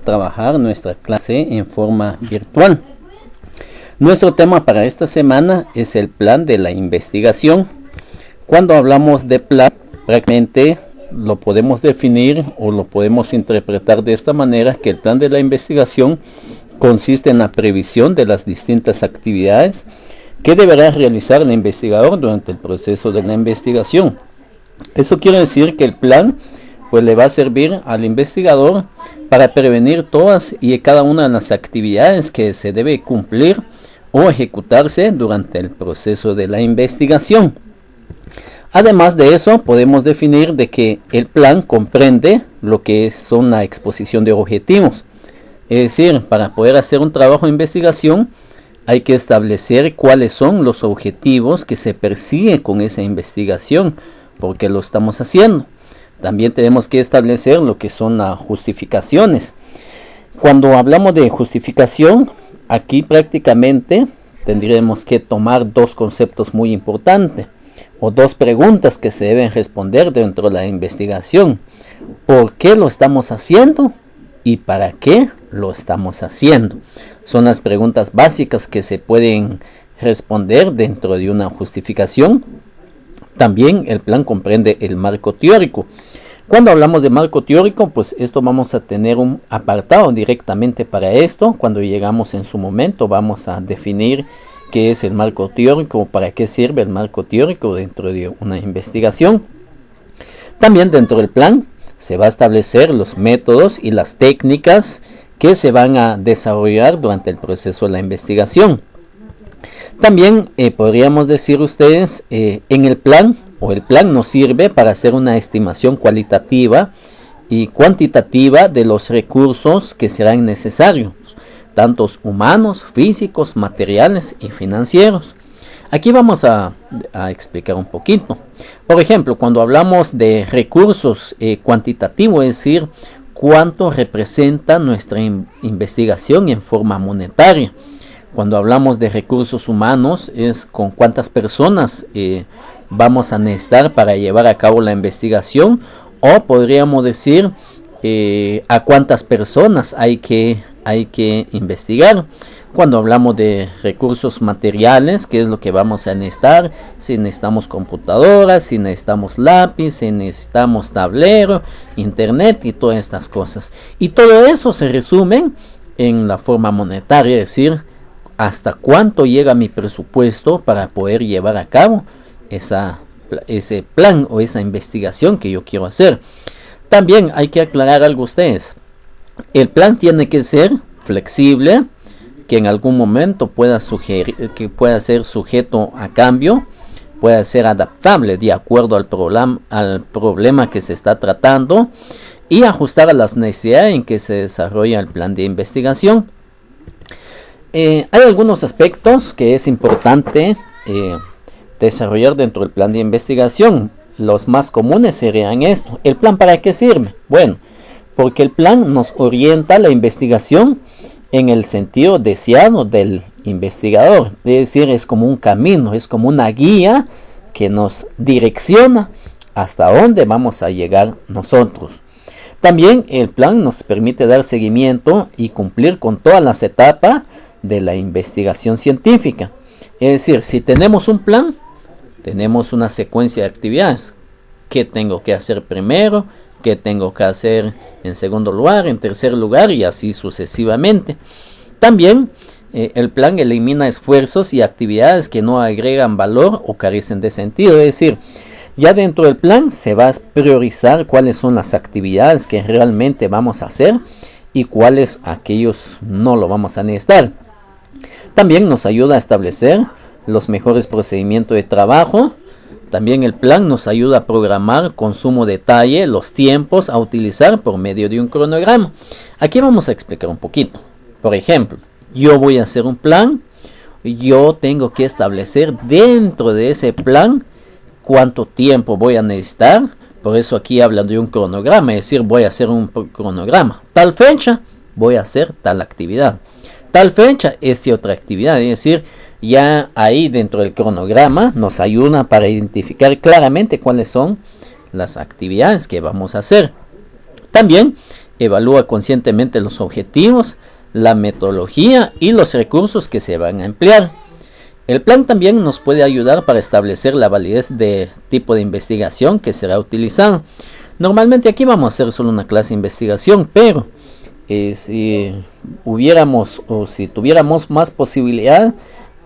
trabajar nuestra clase en forma virtual. Nuestro tema para esta semana es el plan de la investigación. Cuando hablamos de plan, prácticamente lo podemos definir o lo podemos interpretar de esta manera, que el plan de la investigación consiste en la previsión de las distintas actividades que deberá realizar el investigador durante el proceso de la investigación. Eso quiere decir que el plan pues le va a servir al investigador para prevenir todas y cada una de las actividades que se debe cumplir o ejecutarse durante el proceso de la investigación. Además de eso, podemos definir de que el plan comprende lo que son la exposición de objetivos. Es decir, para poder hacer un trabajo de investigación hay que establecer cuáles son los objetivos que se persigue con esa investigación, por qué lo estamos haciendo. También tenemos que establecer lo que son las justificaciones. Cuando hablamos de justificación, aquí prácticamente tendremos que tomar dos conceptos muy importantes o dos preguntas que se deben responder dentro de la investigación. ¿Por qué lo estamos haciendo? ¿Y para qué lo estamos haciendo? Son las preguntas básicas que se pueden responder dentro de una justificación. También el plan comprende el marco teórico. Cuando hablamos de marco teórico, pues esto vamos a tener un apartado directamente para esto. Cuando llegamos en su momento vamos a definir qué es el marco teórico, para qué sirve el marco teórico dentro de una investigación. También dentro del plan se va a establecer los métodos y las técnicas que se van a desarrollar durante el proceso de la investigación. También podríamos decir ustedes, en el plan nos sirve para hacer una estimación cualitativa y cuantitativa de los recursos que serán necesarios, tantos humanos, físicos, materiales y financieros. Aquí vamos a explicar un poquito. Por ejemplo, cuando hablamos de recursos cuantitativos, es decir, cuánto representa nuestra investigación en forma monetaria. Cuando hablamos de recursos humanos, es con cuántas personas vamos a necesitar para llevar a cabo la investigación, o podríamos decir a cuántas personas hay que investigar. Cuando hablamos de recursos materiales, ¿qué es lo que vamos a necesitar? Si necesitamos computadoras, si necesitamos lápiz, si necesitamos tablero, internet y todas estas cosas. Y todo eso se resume en la forma monetaria, es decir, hasta cuánto llega mi presupuesto para poder llevar a cabo ese plan o esa investigación que yo quiero hacer. También hay que aclarar algo a ustedes. El plan tiene que ser flexible, que en algún momento pueda ser sujeto a cambio, pueda ser adaptable de acuerdo al problema que se está tratando y ajustar a las necesidades en que se desarrolla el plan de investigación. Hay algunos aspectos que es importante desarrollar dentro del plan de investigación. Los más comunes serían esto. ¿El plan para qué sirve? Bueno, porque el plan nos orienta la investigación en el sentido deseado del investigador. Es decir, es como un camino, es como una guía que nos direcciona hasta dónde vamos a llegar nosotros. También el plan nos permite dar seguimiento y cumplir con todas las etapas de la investigación científica. Es decir, si tenemos un plan, tenemos una secuencia de actividades. ¿Qué tengo que hacer primero? ¿Qué tengo que hacer en segundo lugar, en tercer lugar y así sucesivamente? También el plan elimina esfuerzos y actividades que no agregan valor o carecen de sentido. Es decir, ya dentro del plan se va a priorizar cuáles son las actividades que realmente vamos a hacer y cuáles aquellos no lo vamos a necesitar. También nos ayuda a establecer los mejores procedimientos de trabajo. También el plan nos ayuda a programar con sumo detalle los tiempos a utilizar por medio de un cronograma. Aquí vamos a explicar un poquito. Por ejemplo, yo voy a hacer un plan. Yo tengo que establecer dentro de ese plan cuánto tiempo voy a necesitar. Por eso aquí hablan de un cronograma, es decir, voy a hacer un cronograma. Tal fecha voy a hacer tal actividad. Tal fecha esta otra actividad, es decir, ya ahí dentro del cronograma nos ayuda para identificar claramente cuáles son las actividades que vamos a hacer. También evalúa conscientemente los objetivos, la metodología y los recursos que se van a emplear. El plan también nos puede ayudar para establecer la validez de tipo de investigación que será utilizado. Normalmente aquí vamos a hacer solo una clase de investigación, pero si tuviéramos más posibilidad,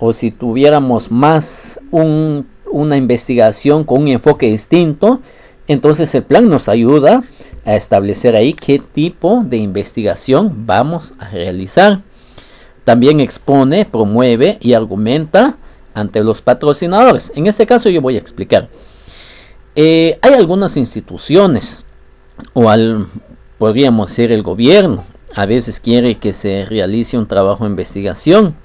o si tuviéramos más una investigación con un enfoque distinto, entonces el plan nos ayuda a establecer ahí qué tipo de investigación vamos a realizar. También expone, promueve y argumenta ante los patrocinadores. En este caso yo voy a explicar. Hay algunas instituciones, podríamos decir el gobierno, a veces quiere que se realice un trabajo de investigación.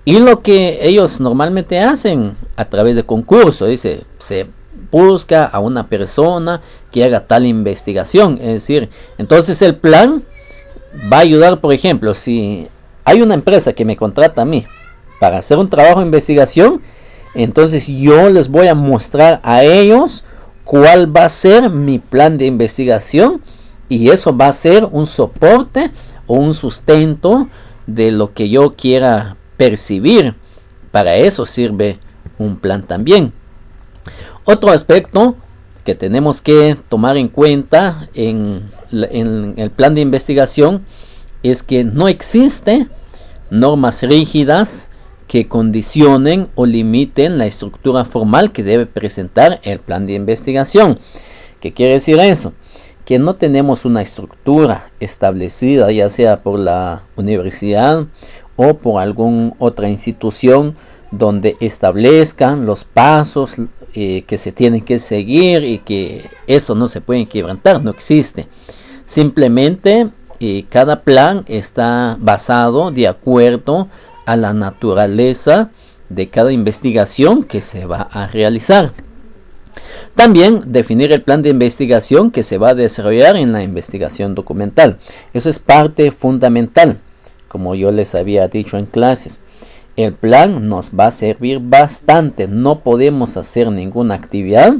Y lo que ellos normalmente hacen a través de concurso, se busca a una persona que haga tal investigación. Es decir, entonces el plan va a ayudar, por ejemplo, si hay una empresa que me contrata a mí para hacer un trabajo de investigación, entonces yo les voy a mostrar a ellos cuál va a ser mi plan de investigación, y eso va a ser un soporte o un sustento de lo que yo quiera percibir. Para eso sirve un plan también. Otro aspecto que tenemos que tomar en cuenta en el plan de investigación es que no existe normas rígidas que condicionen o limiten la estructura formal que debe presentar el plan de investigación. ¿Qué quiere decir eso? Que no tenemos una estructura establecida, ya sea por la universidad o por alguna otra institución, donde establezcan los pasos que se tienen que seguir y que eso no se puede quebrantar. No existe. Simplemente cada plan está basado de acuerdo a la naturaleza de cada investigación que se va a realizar. También definir el plan de investigación que se va a desarrollar en la investigación documental. Eso es parte fundamental, como yo les había dicho en clases. El plan nos va a servir bastante. No podemos hacer ninguna actividad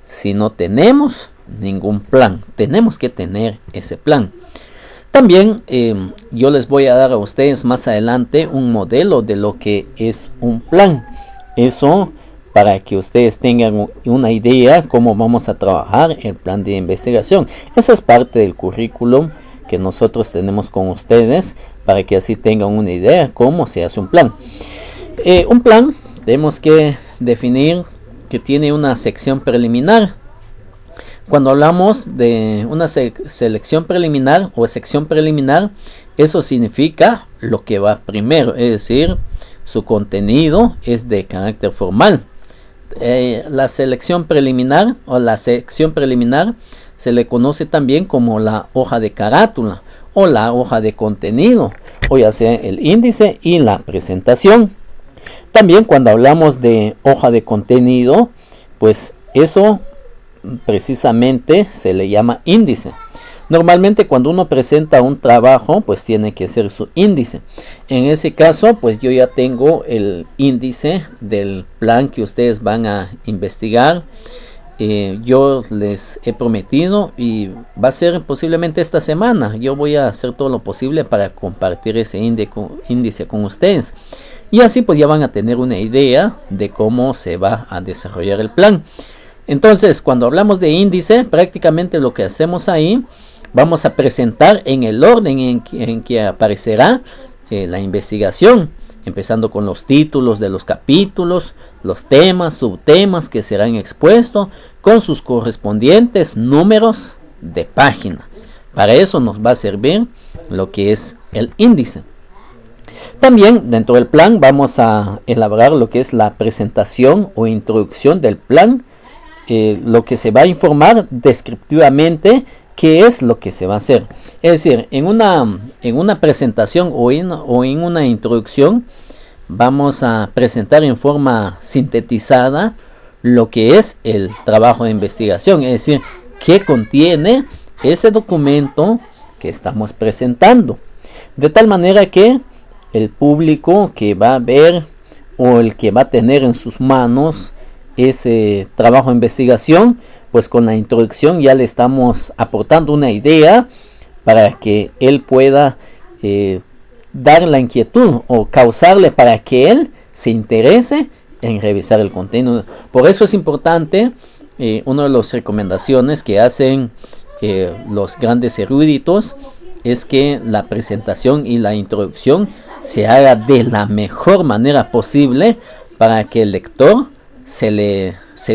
si no tenemos ningún plan. Tenemos que tener ese plan. También yo les voy a dar a ustedes más adelante un modelo de lo que es un plan. Eso para que ustedes tengan una idea cómo vamos a trabajar el plan de investigación. Esa es parte del currículum que nosotros tenemos con ustedes, para que así tengan una idea cómo se hace un plan. Un plan tenemos que definir que tiene una sección preliminar. Cuando hablamos de una selección preliminar o sección preliminar, eso significa lo que va primero, es decir, su contenido es de carácter formal. La selección preliminar o la sección preliminar se le conoce también como la hoja de carátula o la hoja de contenido, o ya sea el índice y la presentación. También cuando hablamos de hoja de contenido, pues eso precisamente se le llama índice. Normalmente cuando uno presenta un trabajo, pues tiene que ser su índice. En ese caso, pues yo ya tengo el índice del plan que ustedes van a investigar. Yo les he prometido, y va a ser posiblemente esta semana, yo voy a hacer todo lo posible para compartir ese índice con ustedes. Y así pues ya van a tener una idea de cómo se va a desarrollar el plan. Entonces, cuando hablamos de índice, prácticamente lo que hacemos ahí, vamos a presentar en el orden en que aparecerá la investigación, empezando con los títulos de los capítulos, los temas, subtemas que serán expuestos, con sus correspondientes números de página. Para eso nos va a servir lo que es el índice. También dentro del plan vamos a elaborar lo que es la presentación o introducción del plan, lo que se va a informar descriptivamente qué es lo que se va a hacer. Es decir, en una presentación o en una introducción vamos a presentar en forma sintetizada lo que es el trabajo de investigación, es decir, qué contiene ese documento que estamos presentando, de tal manera que el público que va a ver o el que va a tener en sus manos ese trabajo de investigación, pues con la introducción ya le estamos aportando una idea para que él pueda dar la inquietud o causarle para que él se interese en revisar el contenido. Por eso es importante, una de las recomendaciones que hacen los grandes eruditos es que la presentación y la introducción se haga de la mejor manera posible para que el lector se le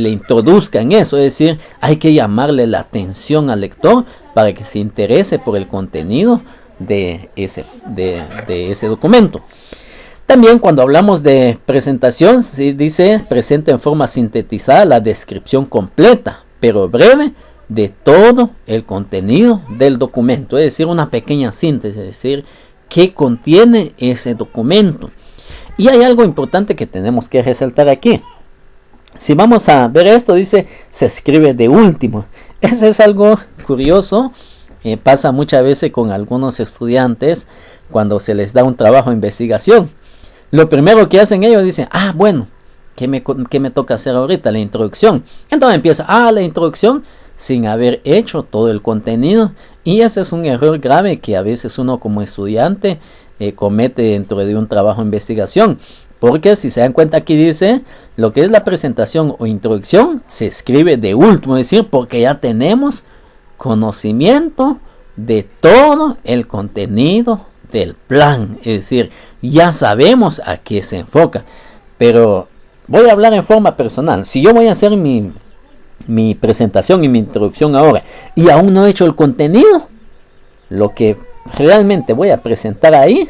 introduzca en eso. Es decir, hay que llamarle la atención al lector para que se interese por el contenido de ese documento. También cuando hablamos de presentación, se dice presenta en forma sintetizada la descripción completa, pero breve, de todo el contenido del documento. Es decir, una pequeña síntesis, es decir, qué contiene ese documento. Y hay algo importante que tenemos que resaltar aquí. Si vamos a ver esto, dice, se escribe de último. Eso es algo curioso. Pasa muchas veces con algunos estudiantes cuando se les da un trabajo de investigación. Lo primero que hacen ellos dicen, bueno, ¿qué me toca hacer ahorita? La introducción. Entonces empieza, la introducción, sin haber hecho todo el contenido. Y ese es un error grave que a veces uno como estudiante comete dentro de un trabajo de investigación. Porque si se dan cuenta, aquí dice, lo que es la presentación o introducción se escribe de último, es decir, porque ya tenemos conocimiento de todo el contenido del plan, es decir, ya sabemos a qué se enfoca. Pero voy a hablar en forma personal. Si yo voy a hacer mi presentación y mi introducción ahora y aún no he hecho el contenido, lo que realmente voy a presentar ahí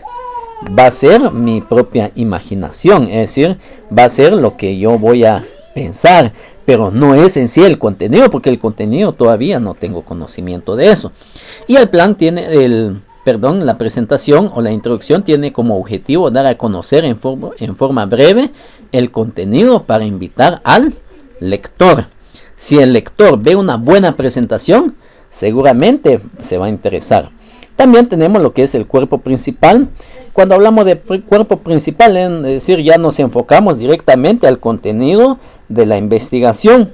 va a ser mi propia imaginación, es decir, va a ser lo que yo voy a pensar, pero no es en sí el contenido, porque el contenido todavía no tengo conocimiento de eso. Y el plan tiene la presentación o la introducción tiene como objetivo dar a conocer en forma breve el contenido para invitar al lector. Si el lector ve una buena presentación, seguramente se va a interesar. También tenemos lo que es el cuerpo principal. Cuando hablamos de cuerpo principal, es decir, ya nos enfocamos directamente al contenido de la investigación.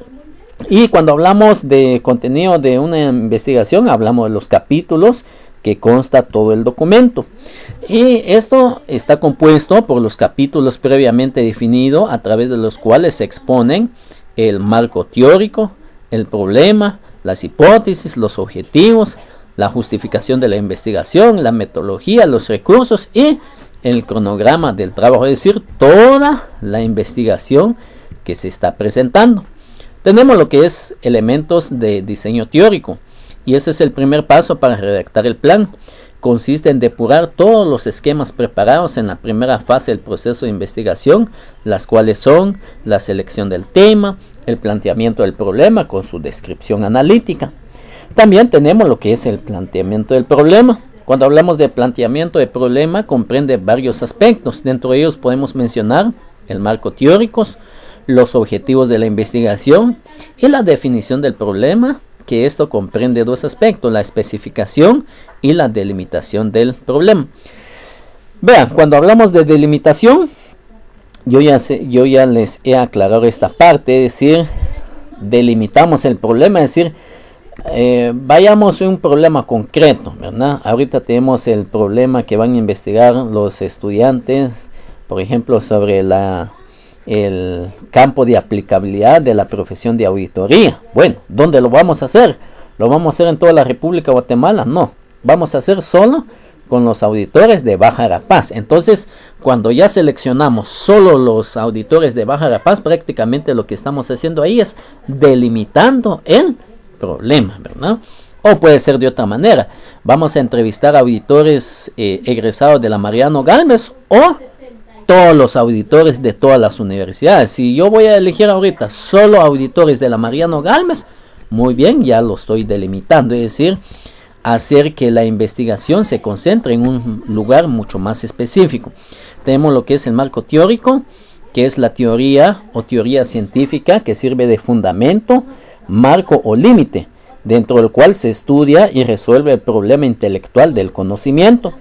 Y cuando hablamos de contenido de una investigación, hablamos de los capítulos que consta todo el documento. Y esto está compuesto por los capítulos previamente definidos, a través de los cuales se exponen el marco teórico, el problema, las hipótesis, los objetivos, la justificación de la investigación, la metodología, los recursos y el cronograma del trabajo, es decir, toda la investigación que se está presentando. Tenemos lo que es elementos de diseño teórico, y ese es el primer paso para redactar el plan. Consiste en depurar todos los esquemas preparados en la primera fase del proceso de investigación, las cuales son la selección del tema, el planteamiento del problema con su descripción analítica. También tenemos lo que es el planteamiento del problema. Cuando hablamos de planteamiento de problema, comprende varios aspectos. Dentro de ellos podemos mencionar el marco teórico, los objetivos de la investigación y la definición del problema, que esto comprende dos aspectos, la especificación y la delimitación del problema. Vean, cuando hablamos de delimitación, yo ya les he aclarado esta parte, es decir, delimitamos el problema, es decir, vayamos a un problema concreto, ¿verdad? Ahorita tenemos el problema que van a investigar los estudiantes, por ejemplo, sobre el campo de aplicabilidad de la profesión de auditoría. Bueno, ¿dónde lo vamos a hacer? ¿Lo vamos a hacer en toda la República de Guatemala? No, vamos a hacer solo con los auditores de Baja La Paz. Entonces, cuando ya seleccionamos solo los auditores de Baja La Paz, prácticamente lo que estamos haciendo ahí es delimitando el problema, ¿verdad? O puede ser de otra manera. Vamos a entrevistar a auditores egresados de la Mariano Galvez o todos los auditores de todas las universidades. Si yo voy a elegir ahorita solo auditores de la Mariano Galvez, muy bien, ya lo estoy delimitando, es decir, hacer que la investigación se concentre en un lugar mucho más específico. Tenemos lo que es el marco teórico, que es la teoría o teoría científica que sirve de fundamento, marco o límite, dentro del cual se estudia y resuelve el problema intelectual del conocimiento.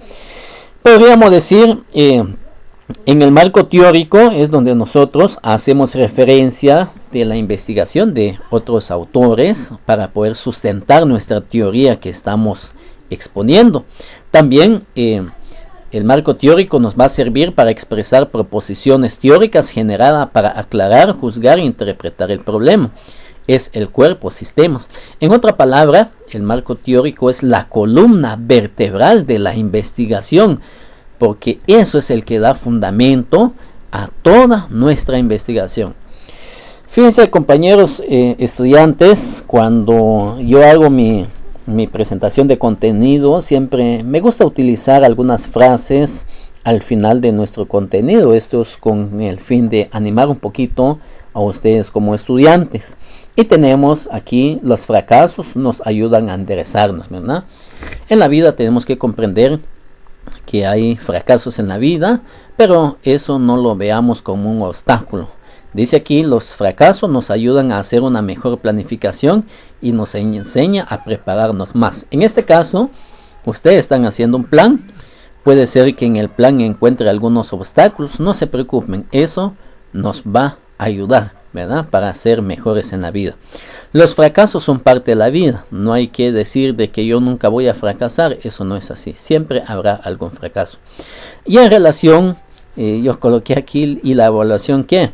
Podríamos decir, en el marco teórico es donde nosotros hacemos referencia de la investigación de otros autores para poder sustentar nuestra teoría que estamos exponiendo. También el marco teórico nos va a servir para expresar proposiciones teóricas generadas para aclarar, juzgar e interpretar el problema. Es el cuerpo, sistemas. En otra palabra, el marco teórico es la columna vertebral de la investigación, porque eso es el que da fundamento a toda nuestra investigación. Fíjense, compañeros estudiantes, cuando yo hago mi presentación de contenido, siempre me gusta utilizar algunas frases al final de nuestro contenido. Esto es con el fin de animar un poquito a ustedes como estudiantes. Y tenemos aquí los fracasos, nos ayudan a enderezarnos, ¿verdad? En la vida tenemos que comprender que hay fracasos en la vida, pero eso no lo veamos como un obstáculo. Dice aquí, los fracasos nos ayudan a hacer una mejor planificación y nos enseña a prepararnos más. En este caso, ustedes están haciendo un plan. Puede ser que en el plan encuentre algunos obstáculos. No se preocupen, eso nos va a ayudar, ¿verdad? Para ser mejores en la vida. Los fracasos son parte de la vida. No hay que decir de que yo nunca voy a fracasar. Eso no es así. Siempre habrá algún fracaso. Y en relación, yo coloqué aquí y la evaluación que...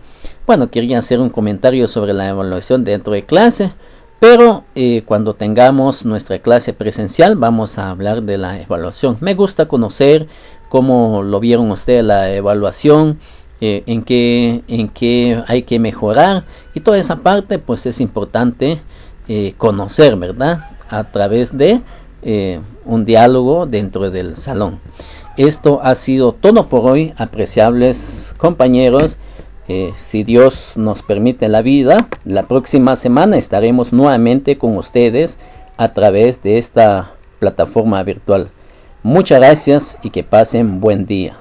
Bueno, quería hacer un comentario sobre la evaluación dentro de clase, pero cuando tengamos nuestra clase presencial vamos a hablar de la evaluación. Me gusta conocer cómo lo vieron ustedes la evaluación, en qué hay que mejorar, y toda esa parte pues es importante conocer, ¿verdad? A través de un diálogo dentro del salón. Esto ha sido todo por hoy, apreciables compañeros. Si Dios nos permite la vida, la próxima semana estaremos nuevamente con ustedes a través de esta plataforma virtual. Muchas gracias y que pasen buen día.